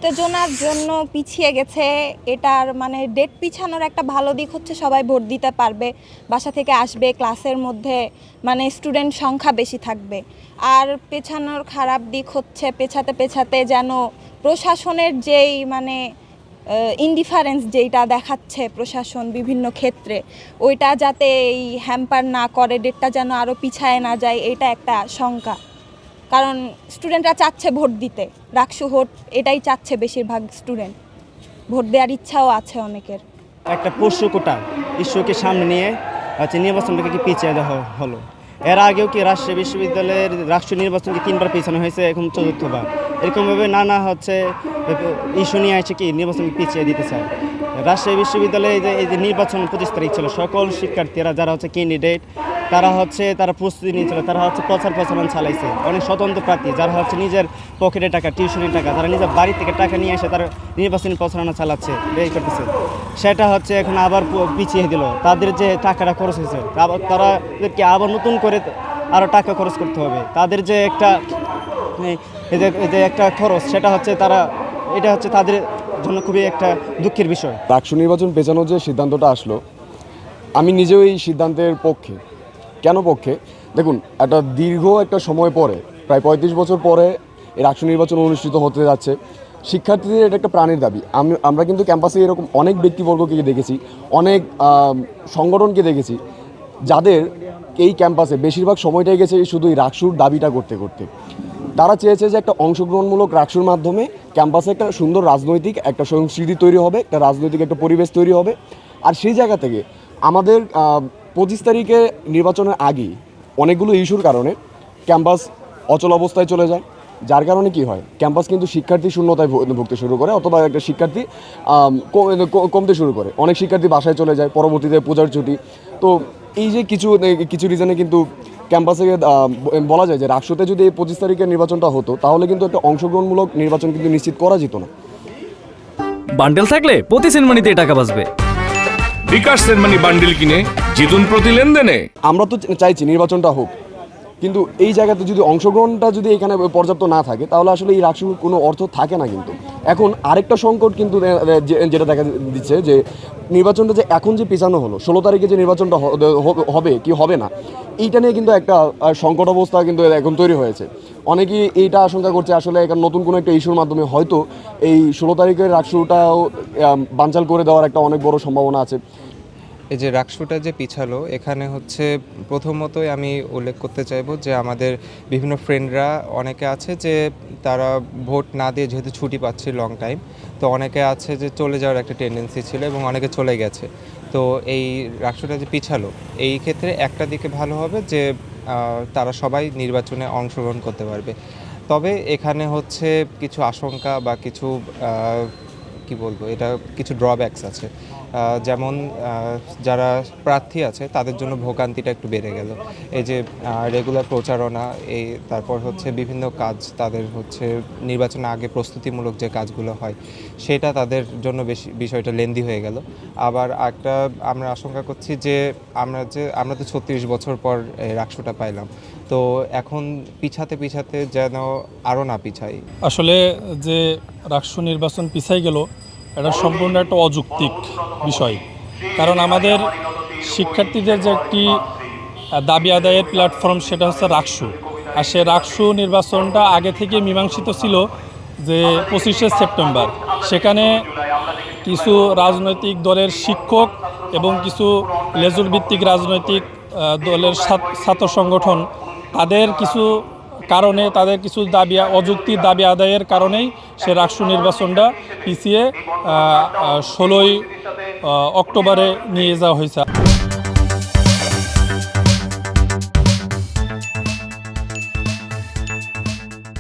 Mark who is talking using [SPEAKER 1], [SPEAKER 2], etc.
[SPEAKER 1] উত্তেজনার জন্য পিছিয়ে গেছে, এটার মানে ডেট পিছানোর একটা ভালো দিক হচ্ছে সবাই ভোট দিতে পারবে, বাসা থেকে আসবে, ক্লাসের মধ্যে মানে স্টুডেন্ট সংখ্যা বেশি থাকবে। আর পেছানোর খারাপ দিক হচ্ছে পেছাতে পেছাতে যেন প্রশাসনের যেই মানে ইনডিফারেন্স যেইটা দেখাচ্ছে প্রশাসন বিভিন্ন ক্ষেত্রে, ওইটা যাতে এই হ্যাম্পার না করে, ডেটটা যেন আরও পিছায় না যায়, এটা একটা শঙ্কা। কারণ স্টুডেন্টরা চাচ্ছে ভোট দিতে, রাকসু ভোট এটাই চাচ্ছে বেশিরভাগ স্টুডেন্ট, ভোট দেওয়ার ইচ্ছাও আছে অনেকের।
[SPEAKER 2] একটা পোষ্য কোটা ইস্যুকে সামনে নিয়ে নির্বাচনটাকে কি পিছিয়ে দেওয়া হলো। এর আগেও কি রাজশাহী বিশ্ববিদ্যালয়ের রাষ্ট্রীয় নির্বাচনকে 3বার পেছানো হয়েছে, এখন 4বার। এরকমভাবে নানা ইস্যু নিয়ে এসে কি নির্বাচনকে পিছিয়ে দিতে চায়। রাজশাহী বিশ্ববিদ্যালয়ে এই যে নির্বাচন 25 তারিখ ছিল, সকল শিক্ষার্থীরা যারা ক্যান্ডিডেট তারা প্রস্তুতি নিয়েছিল, তারা প্রচারণা চালাইছে। অনেক স্বতন্ত্র প্রার্থী যারা নিজের পকেটে টাকা, টিউশনের টাকা, তারা নিজের বাড়ি থেকে টাকা নিয়ে এসে তারা নির্বাচনী প্রচারণা চালাচ্ছে, ব্যয় করতেছে। সেটা এখন আবার পিছিয়ে দিল। তাদের যে টাকাটা খরচ হয়েছে তাদেরকে আবার নতুন করে আরও টাকা খরচ করতে হবে। তাদের যে একটা খরচ সেটা এটা তাদের জন্য খুবই একটা দুঃখের বিষয়।
[SPEAKER 3] রাষ্ট্র নির্বাচন পেছানোর যে সিদ্ধান্তটা আসলো, আমি নিজেও এই সিদ্ধান্তের পক্ষে। কেন পক্ষে? দেখুন, একটা দীর্ঘ একটা সময় পরে, প্রায় 35 বছর পরে এই রাষ্ট্র নির্বাচন অনুষ্ঠিত হতে যাচ্ছে। শিক্ষার্থীদের এটা একটা প্রাণের দাবি। আমরা কিন্তু ক্যাম্পাসে এরকম অনেক ব্যক্তিবর্গকে দেখেছি, অনেক সংগঠনকে দেখেছি, যাদের এই ক্যাম্পাসে বেশিরভাগ সময়টাই গেছে শুধু এই রাকসুর দাবিটা করতে করতে। তারা চেয়েছে যে একটা অংশগ্রহণমূলক রাকসুর মাধ্যমে ক্যাম্পাসে একটা সুন্দর রাজনৈতিক একটা সংস্কৃতি তৈরি হবে, একটা রাজনৈতিক একটা পরিবেশ তৈরি হবে। আর সেই জায়গা থেকে আমাদের 25 তারিখে নির্বাচনের আগেই অনেকগুলো ইস্যুর কারণে ক্যাম্পাস অচল অবস্থায় চলে যায়। যার কারণে কি হয়, ক্যাম্পাস কিন্তু শিক্ষার্থী শূন্যতায় ভুগতে শুরু করে, অথবা একটা শিক্ষার্থী কমতে শুরু করে। অনেক শিক্ষার্থী বাসায় চলে যায়, পরবর্তীতে পূজার ছুটি। তো এই যে কিছু রিজনে কিন্তু ক্যাম্পাসে বলা যায় যে রাকসুতে যদি এই 25 তারিখের নির্বাচনটা হতো, তাহলে কিন্তু একটা অংশগ্রহণমূলক নির্বাচন কিন্তু নিশ্চিত করা যেত না।
[SPEAKER 4] বান্ডেল থাকলে প্রতি সেনমানিতে টাকা বাঁচবে।
[SPEAKER 5] বিকাশ সেনমানি বান্ডেল কিনে জিতুন প্রতি লেনদেনে।
[SPEAKER 3] আমরা তো চাইছি নির্বাচনটা হোক, কিন্তু এই জায়গাতে যদি অংশগ্রহণটা যদি এখানে পর্যাপ্ত না থাকে, তাহলে আসলে এই রাকসুর কোনো অর্থ থাকে না। কিন্তু এখন আরেকটা সংকট কিন্তু যেটা দেখা দিচ্ছে, যে নির্বাচনটা যে এখন যে পেছানো হলো, 16 তারিখে যে নির্বাচনটা হবে কি হবে না, এইটা নিয়ে কিন্তু একটা সংকট অবস্থা কিন্তু এখন তৈরি হয়েছে। অনেকেই এইটা আশঙ্কা করছে আসলে এখন নতুন কোনো একটা ইস্যুর মাধ্যমে হয়তো এই 16 তারিখের রাকসুটাও বানচাল করে দেওয়ার একটা অনেক বড় সম্ভাবনা আছে।
[SPEAKER 6] এই যে রাকসুটা যে পিছালো, এখানে প্রথমতই আমি উল্লেখ করতে চাইবো যে আমাদের বিভিন্ন ফ্রেন্ডরা অনেকে আছে যে তারা ভোট না দিয়ে যেহেতু ছুটি পাচ্ছে লং টাইম, তো অনেকে আছে যে চলে যাওয়ার একটা টেন্ডেন্সি ছিল এবং অনেকে চলে গেছে। তো এই রাকসুটা যে পিছালো, এই ক্ষেত্রে একটা দিকে ভালো হবে যে তারা সবাই নির্বাচনে অংশগ্রহণ করতে পারবে। তবে এখানে কিছু আশঙ্কা বা কিছু কি বলবো, এটা কিছু ড্রব্যাকস আছে। যেমন যারা প্রার্থী আছে তাদের জন্য ভোগান্তিটা একটু বেড়ে গেল। এই যে রেগুলার প্রচারণা, তারপর বিভিন্ন কাজ, তাদের নির্বাচনের আগে প্রস্তুতিমূলক যে কাজগুলো হয়, সেটা তাদের জন্য বেশি বিষয়টা লেন্দি হয়ে গেল। আবার আমরা আশঙ্কা করছি যে আমরা তো 36 বছর পর রাকসুটা পাইলাম, তো এখন পিছাতে যেন আরও না পিছাই।
[SPEAKER 7] আসলে যে রাকসু নির্বাচন পিছাই গেল, এটা সম্পূর্ণ একটা অযৌক্তিক বিষয়। কারণ আমাদের শিক্ষার্থীদের যে একটি দাবি আদায়ের প্ল্যাটফর্ম, সেটা হচ্ছে রাকসু। আর সে রাকসু নির্বাচনটা আগে থেকে মীমাংসিত ছিল যে 25শে সেপ্টেম্বর। সেখানে কিছু রাজনৈতিক দলের শিক্ষক এবং কিছু লেজুর ভিত্তিক রাজনৈতিক দলের ছাত্র সংগঠন, তাদের কিছু অযৌক্তিক দাবি আদায়ের কারণেই সে রাকসু নির্বাচনটা পিছিয়ে 16ই অক্টোবরে নিয়ে যাওয়া হয়েছে।